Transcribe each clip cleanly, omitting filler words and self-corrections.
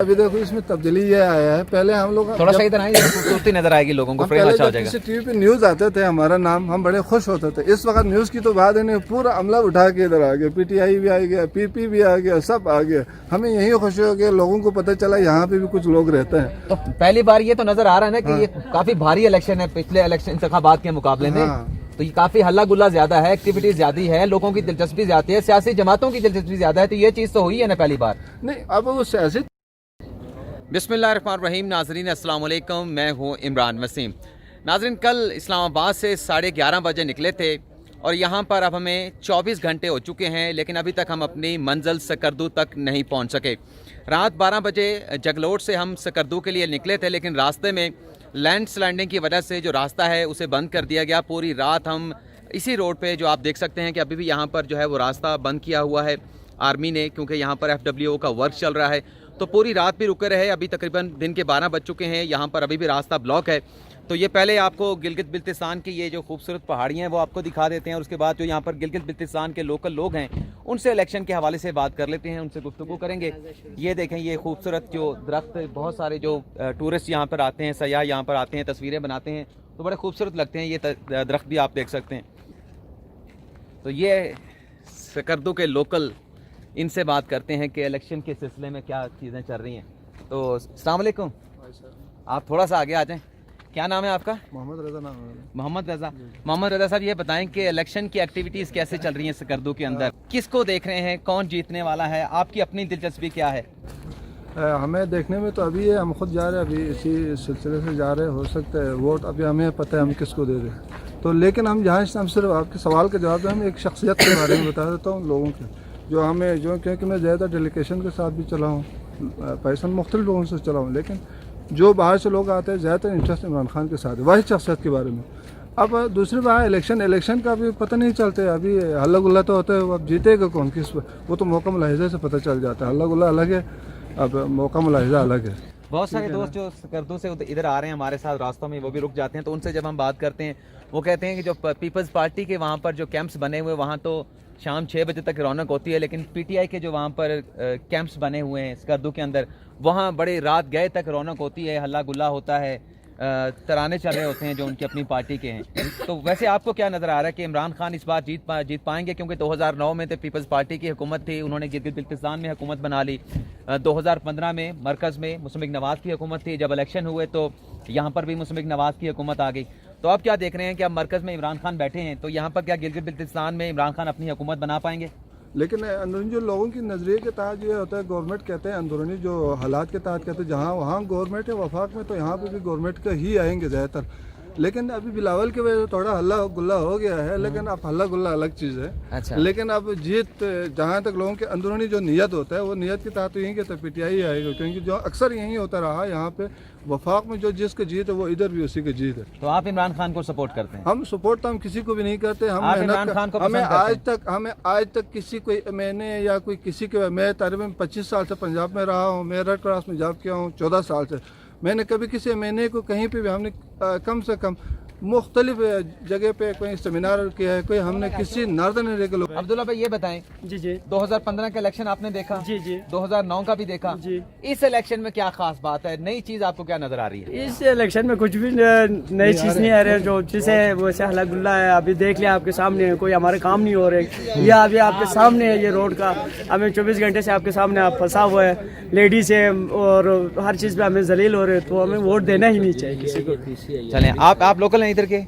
अभी देखो इसमें तब्दीली ये आया है। पहले हम लोग थोड़ा सही तरह खूबसूरती नजर आएगी लोगों को, फ्रेम अच्छा हो जाएगा। टीवी पे न्यूज आते थे, हमारा नाम, हम बड़े खुश होते थे। इस वक्त न्यूज की तो बात है नहीं, पूरा अमला उठा के इधर आ गया, पीटीआई भी आ गया, पीपी भी आ गया, सब आ गया। हमें यही खुशी हो गया, लोगों को पता चला यहाँ पे भी कुछ लोग रहते हैं। तो पहली बार ये तो नजर आ रहा है ना कि ये काफी भारी इलेक्शन है पिछले इलेक्शन इंतखाबात के मुकाबले में। तो ये काफी हल्ला गुल्ला ज्यादा है, एक्टिविटीज ज्यादा है, लोगों की दिलचस्पी ज्यादा है, सियासी जमातों की दिलचस्पी ज्यादा है। तो ये चीज तो हुई है ना पहली बार। नहीं, अब वो सियासी। बिस्मिल्लाहिर्रहमानिर्रहीम। नाजरीन अस्सलाम वालेकुम, मैं हूँ इमरान वसीम। नाजरीन, कल इस्लामाबाद से 11:30 बजे निकले थे और यहाँ पर अब हमें 24 घंटे हो चुके हैं, लेकिन अभी तक हम अपनी मंजिल सकरदू तक नहीं पहुँच सके। रात 12 बजे जगलोट से हम सकरदू के लिए निकले थे, लेकिन रास्ते में लैंडस्लाइडिंग की वजह से जो रास्ता है उसे बंद कर दिया गया। पूरी रात हम इसी रोड पे, जो आप देख सकते हैं कि अभी भी यहाँ पर जो है वो रास्ता बंद किया हुआ है आर्मी ने, क्योंकि यहाँ पर FWO का वर्क चल रहा है। तो पूरी रात भी रुके रहे। अभी तकरीबन दिन के 12 बज चुके हैं, यहाँ पर अभी भी रास्ता ब्लॉक है। तो ये पहले आपको गिलगित बल्तिस्तान की ये जो खूबसूरत पहाड़ियाँ हैं वो आपको दिखा देते हैं, और उसके बाद जो यहाँ पर गिलगित बल्तिस्तान के लोकल लोग हैं उनसे इलेक्शन के हवाले से बात कर लेते हैं, उनसे गुफ्तगू करेंगे। ये देखें, ये खूबसूरत जो दरख्त, बहुत सारे जो टूरिस्ट यहाँ पर आते हैं, सयाह यहाँ पर आते हैं, तस्वीरें बनाते हैं, तो बड़े खूबसूरत लगते हैं। ये दरख्त भी आप देख सकते हैं। तो ये सकरदू के लोकल, इनसे बात करते हैं कि इलेक्शन के सिलसिले में क्या चीज़ें चल रही हैं। तो अस्सलाम वालेकुम, आप थोड़ा सा आगे आ जाएं। क्या नाम है आपका? मोहम्मद रजा नाम है। मोहम्मद रजा। मोहम्मद रजा साहब, ये बताएं कि इलेक्शन की एक्टिविटीज़ कैसे चल रही हैं सकरदू के अंदर? किसको देख रहे हैं, कौन जीतने वाला है? आपकी अपनी दिलचस्पी क्या है? हमें देखने में तो अभी हम खुद जा रहे हैं, अभी इसी सिलसिले से जा रहे हैं। हो सकता है वोट अभी हमें पता है हम किसको दे रहे हैं। तो लेकिन हम जहाँ से, हम सिर्फ आपके सवाल का जवाब है, हम एक शख्सियत के बारे में बता देता हूँ लोगों के, जो हमें, जो क्योंकि मैं ज़्यादा डेलीगेशन के साथ भी चला हूँ, पैसा मुख्तलिफ लोगों से चला हूँ, लेकिन जो बाहर से लोग आते हैं ज़्यादातर इंटरेस्ट इमरान खान के साथ है, वही शख्सियत के बारे में। अब दूसरी बात, इलेक्शन का भी पता नहीं चलते। अभी हल्ला गुल्ला तो होता है, अब जीतेगा कौन किस, वो तो मौका मुलाहिज़े से पता चल जाता है। हल्ला गुल्ला अलग है, अब मौका मुलाहिज़ा अलग है। बहुत सारे दोस्त जो सकरदू से इधर आ रहे हैं हमारे साथ रास्तों में, वो भी रुक जाते हैं। तो उनसे जब हम बात करते हैं, वो कहते हैं कि जो पीपल्स पार्टी के वहाँ पर जो कैंप्स बने हुए, वहाँ तो शाम 6 बजे तक रौनक होती है, लेकिन PTI के जो वहाँ पर कैंप्स बने हुए हैं सकरदू के अंदर, वहाँ बड़ी रात गए तक रौनक होती है, हल्ला गुल्ला होता है, तराने चल रहे होते हैं जो उनकी अपनी पार्टी के हैं। तो वैसे आपको क्या नज़र आ रहा है कि इमरान खान इस बार जीत पाएंगे? क्योंकि 2009 में तो पीपल्स पार्टी की हुकूमत थी, उन्होंने गिलगित बल्तिस्तान में हुकूमत बना ली। 2015 में मरकज़ में मुस्लिम नवाज़ की हुकूमत थी, जब इलेक्शन हुए तो यहाँ पर भी मुस्लिम नवाज़ की हुकूमत आ गई। तो आप क्या देख रहे हैं कि अब मरकज़ में इमरान खान बैठे हैं, तो यहाँ पर क्या गिलगित बल्तिस्तान में इमरान खान अपनी हुकूमत बना पाएंगे? लेकिन अंदरूनी जो लोगों की नज़रिए के तहत ये होता है, गवर्नमेंट कहते हैं, अंदरूनी जो हालात के तहत कहते हैं, जहाँ वहाँ गवर्नमेंट है वफाक में, तो यहाँ पे भी गवर्नमेंट का ही आएंगे ज़्यादातर। लेकिन अभी बिलावल की वजह से थोड़ा हल्ला गुल्ला हो गया है, लेकिन अब हल्ला गुल्ला अलग चीज़ है। अच्छा। लेकिन अब जीत, जहाँ तक लोगों के अंदरूनी जो नियत होता है, वो नियत के तहत तो यहीं कहते PTI आएगा, क्योंकि जो अक्सर यही होता रहा यहाँ पे वफाक में, जो जिसकी जीत है वो इधर भी उसी की जीत है। तो आप इमरान खान को सपोर्ट करते हैं? हम सपोर्ट तो हम किसी को भी नहीं करते। हम इमरान खान को हमें आज तक किसी कोई, मैंने या कोई किसी के, मैं तकरीबन 25 साल से पंजाब में रहा हूँ, मैं रेड क्रॉस में जॉब किया हूँ 14 साल से। मैंने कभी किसी मैंने को कहीं पे भी, हमने कम से कम मुख्तलिफ जगह पे कोई सेमिनार किया है, कोई हमने किसी नॉर्दर्न एरिया के लोग। अब्दुल्ला भाई, ये बताएं, जी 2015 का इलेक्शन आपने देखा? जी 2009 का भी देखा जी। इस इलेक्शन में क्या खास बात है, नई चीज आपको क्या नजर आ रही है? इस इलेक्शन में कुछ भी नई चीज नहीं आ रही है। जो चीज है वैसे हल्ला गुल्ला है। अभी देख लिया आपके सामने, कोई हमारे काम नहीं हो रहे। ये अभी आपके सामने है, ये रोड का हमें 24 घंटे से आपके सामने आप फंसा हुआ है, लेडीज है और हर चीज पे हमें जलील हो रहे, तो हमें वोट देना ही नहीं चाहिए किसी को। चलें, आप लोकल हैं इधर के,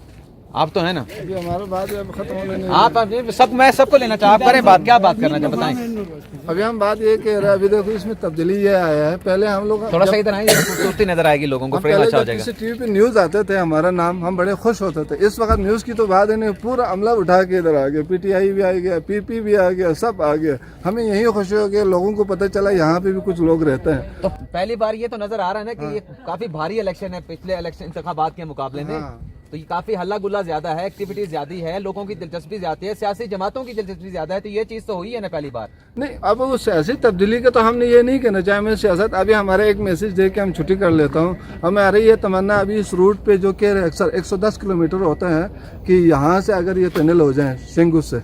आप तो है ना? अभी हमारा बात खत्म होने नहीं, आप सब, मैं सबको लेना चाहूँ, आप करें बात, क्या बात करना चाहते बताएं। अभी हम बात ये कह रहे हैं, अभी देखो इसमें तब्दीली ये आया है। पहले हम लोग थोड़ा सही तरह खूबसूरती नजर आएगी लोगों को, फ्रेम अच्छा हो जाएगा। टीवी पे न्यूज आते थे, हमारा नाम, हम बड़े खुश होते थे। इस वक्त न्यूज की तो बात है नहीं, पूरा अमला उठा के इधर आ गया, PTI भी आ गया, PP भी आ गया, सब आ गया। हमें यही खुशी हो गया, लोगों को पता चला यहाँ पे भी कुछ लोग रहते हैं। तो पहली बार ये तो नजर आ रहा है ना कि ये काफी भारी इलेक्शन है पिछले इलेक्शन इंतखाबात के मुकाबले में। तो ये काफी हल्ला गुल्ला ज्यादा है, एक्टिविटीज ज्यादा है, लोगों की दिलचस्पी ज्यादा है, सियासी जमातों की दिलचस्पी ज्यादा है। तो ये चीज तो हुई है ना पहली बार? नहीं, अब वो सियासी तब्दीली का तो हमने ये नहीं कहना चाहे मैं सियासत। अभी हमारा एक मैसेज दे के हम छुट्टी कर लेता हूँ। हमारी ये तमन्ना अभी इस रूट पे जो कि अक्सर 110 किलोमीटर होते हैं कि यहाँ से अगर ये टनल हो जाए सिंगुस से,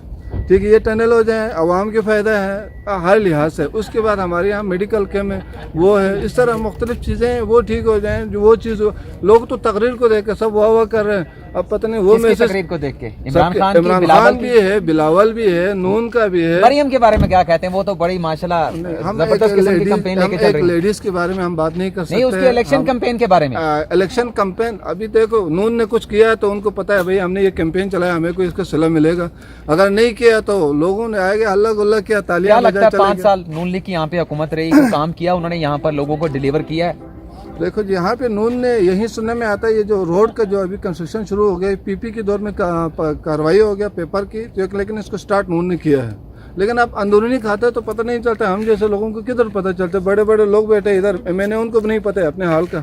ठीक है, ये टनल हो जाए, आवाम के फ़ायदा है, हर लिहाज से। उसके बाद हमारे यहाँ मेडिकल कैम्प है, वो है, इस तरह मुख्तलिफ चीज़ें हैं, वो ठीक हो जाएँ। जो वो चीज़ लोग तो तकरीर को देख के सब वाह कर रहे हैं। अब पता नहीं वो मैसेज तकरीर को देख के इमरान खान भी है, बिलावल भी है, नून का भी है। मरियम के बारे में क्या कहते हैं? वो तो बड़ी माशाल्लाह जबरदस्त किस्म की कैंपेन लेके चल रही है। लेडीज के बारे में हम बात नहीं कर सकते। नहीं, उसके इलेक्शन कैंपेन के बारे में। इलेक्शन कैंपेन अभी देखो, नून ने कुछ किया है तो उनको पता है भाई हमने ये कैंपेन चलाया, हमें कोई इसका सिला मिलेगा। अगर नहीं किया तो लोगों ने आगे हल्ला गुल्ला किया, तालियां क्या लगता है 5 साल नून लीग की यहाँ पे हुकूमत रही, काम किया उन्होंने, यहाँ पर लोगों को डिलीवर किया है? देखो जी, यहाँ पे नून ने, यही सुनने में आता है, ये जो रोड का जो अभी कंस्ट्रक्शन शुरू हो गया, पीपी के दौर में कार्रवाई हो गया पेपर की, तो लेकिन इसको स्टार्ट नून ने किया है। लेकिन आप अंदरूनी खाते तो पता नहीं चलता, हम जैसे लोगों को किधर पता चलता? बड़े बड़े लोग बैठे इधर, मैंने उनको भी नहीं पता है अपने हाल का,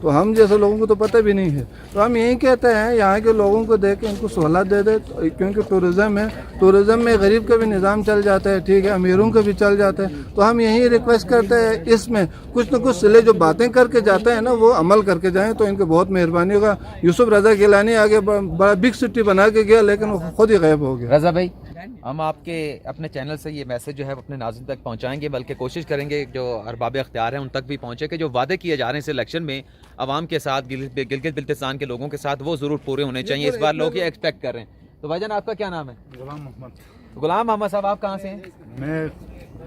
तो हम जैसे लोगों को तो पता भी नहीं है। तो हम यही कहते हैं यहाँ के लोगों को देख के इनको सहूलत दे दे, क्योंकि टूरिज़्म है, टूरिज़्म में गरीब का भी निज़ाम चल जाता है, ठीक है, अमीरों का भी चल जाता है। तो हम यही रिक्वेस्ट करते हैं, इसमें कुछ न कुछ सिले जो बातें करके जाते हैं ना, वो अमल करके जाएँ तो इनकी बहुत मेहरबानी होगा। यूसुफ रजा गिलानी आगे बड़ा बिग सिटी बना के गया, लेकिन वो खुद ही गायब हो गया। रजा भाई, हम आपके अपने चैनल से ये मैसेज जो है अपने नाज़रीन तक पहुंचाएंगे, बल्कि कोशिश करेंगे जो अरबाब अख्तियार हैं उन तक भी पहुंचे कि जो वादे किए जा रहे हैं इस इलेक्शन में आवाम के साथ, गिलगित बल्तिस्तान के लोगों के साथ, वो ज़रूर पूरे होने चाहिए। इस बार लोग ये एक्सपेक्ट कर रहे हैं। तो भाईजान, आपका क्या नाम है? गुलाम मोहम्मद साहब, आप कहाँ से हैं? मैं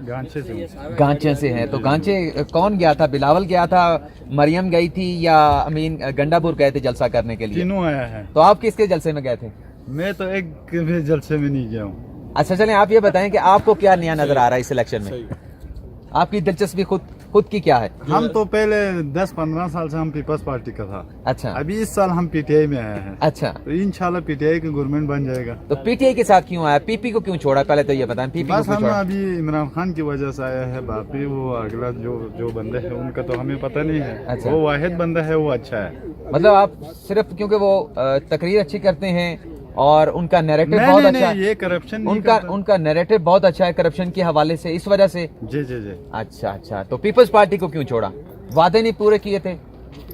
गांचे से हूँ। गांचे से हैं। तो गांचे कौन गया था? बिलावल गया था, मरियम गई थी, या अमीन गंडापुर गए थे जलसा करने के लिए? तीनों आया है। तो आप किसके जलसे में गए थे? मैं तो एक भी जलसे में नहीं गया हूँ। अच्छा, चलें, आप ये बताएं कि आपको क्या नया नजर आ रहा है इस इलेक्शन में? आपकी दिलचस्पी खुद की क्या है? हम तो पहले 10-15 साल से हम पीपल्स पार्टी का था। अच्छा। अभी इस साल हम पीटीआई में आए हैं। अच्छा। तो इंशाल्लाह पीटीआई का गवर्नमेंट बन जाएगा। तो पीटीआई के साथ क्यों आया? पीपी को क्यों छोड़ा? पहले तो ये बताएं, पीपी बस को क्यों हम छोड़ा? अभी इमरान खान की वजह से आया है, बाकी वो अगला जो बंदे हैं उनका तो हमें पता नहीं है। अच्छा। वो वाहिद बंदा है, वो अच्छा है। मतलब आप सिर्फ क्योंकि वो तकरीर अच्छी करते हैं और उनका नैरेटिव बहुत अच्छा है, ये करप्शन उनका नैरेटिव बहुत अच्छा है करप्शन के हवाले से, इस वजह से? जी जी जी। अच्छा। तो पीपल्स पार्टी को क्यों छोड़ा? वादे नहीं पूरे किए थे?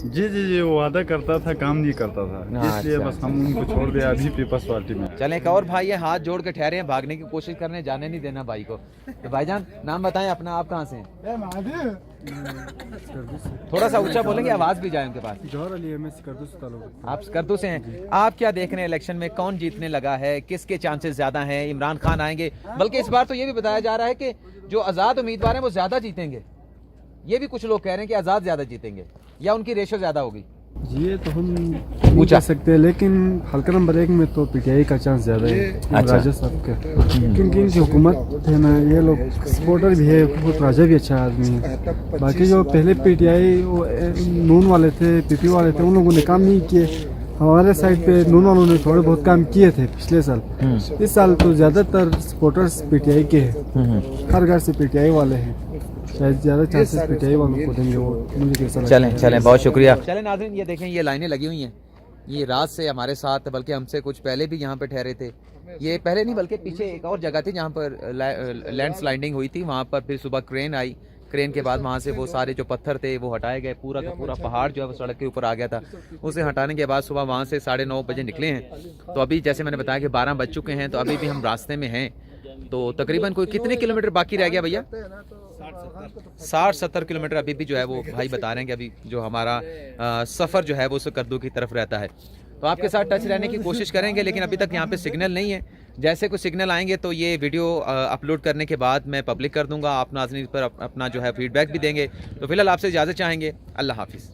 जी, वो वादा करता था, काम नहीं करता था, इसलिए अच्छा। बस हम उनको छोड़ दिया। अभी पीपल्स पार्टी में चले, एक और भाई है, हाथ जोड़ के ठहरे हैं, भागने की कोशिश कर रहे हैं, जाने नहीं देना भाई को। तो भाईजान, नाम बताएं अपना, आप कहाँ से हैं? थोड़ा सा ऊंचा बोलेंगे, आवाज भी जाए उनके पास। आप स्कर्दू से हैं। आप क्या देख रहे हैं इलेक्शन में, कौन जीतने लगा है, किसके चांसेस ज्यादा हैं? इमरान खान आएंगे, बल्कि इस बार तो ये भी बताया जा रहा है कि जो आजाद उम्मीदवार हैं वो ज्यादा जीतेंगे। ये भी कुछ लोग कह रहे हैं कि आजाद ज्यादा जीतेंगे, या उनकी रेशो ज्यादा होगी। ये तो हम नहीं कह सकते, लेकिन हल्का नंबर 1 में तो पीटीआई का चांस ज्यादा है। अच्छा। राजा साहब का, क्योंकि इनकी हुकूमत है ना, ये लोग सपोर्टर भी है, बहुत राजा भी अच्छा आदमी है। बाकी जो पहले पीटीआई नून वाले थे, पीपी वाले थे, उन लोगों ने काम नहीं किए। हमारे साइड पे नून वालों ने थोड़े बहुत काम किए थे पिछले साल। इस साल तो ज्यादातर सपोर्टर्स पीटीआई के हैं, हर घर से पीटीआई वाले हैं, शायद ज्यादा चांसेस पीटीआई वालों को देंगे, वो मुझे कैसा लगता है। चलें, बहुत शुक्रिया। चलें नाज़रीन, ये देखें, ये लाइनें लगी हुई हैं, ये रात से हमारे साथ, बल्कि हमसे कुछ पहले भी यहाँ पे ठहरे थे। ये पहले नहीं बल्कि पीछे एक और जगह थी जहाँ पर लैंडस्लाइडिंग हुई थी, वहाँ पर फिर सुबह क्रेन आई, क्रेन के बाद वहाँ से वो सारे जो पत्थर थे वो हटाए गए, पूरा का पूरा पहाड़ जो है वो सड़क के ऊपर आ गया था। उसे हटाने के बाद सुबह वहाँ से 9:30 बजे निकले हैं। तो अभी जैसे मैंने बताया कि 12 बज चुके हैं, तो अभी भी हम रास्ते में हैं। तो तकरीबन कोई कितने किलोमीटर बाकी रह गया भैया? 60-70 किलोमीटर अभी भी जो है वो भाई बता रहे हैं कि अभी जो हमारा सफ़र जो है वो सकर्दू की तरफ रहता है। तो आपके साथ टच रहने की कोशिश करेंगे, लेकिन अभी तक यहाँ पे सिग्नल नहीं है। जैसे कुछ सिग्नल आएंगे तो ये वीडियो अपलोड करने के बाद मैं पब्लिक कर दूंगा। आप नाज़रीन पर अपना जो है फीडबैक भी देंगे। तो फिलहाल आपसे इजाज़त चाहेंगे। अल्लाह हाफिज़।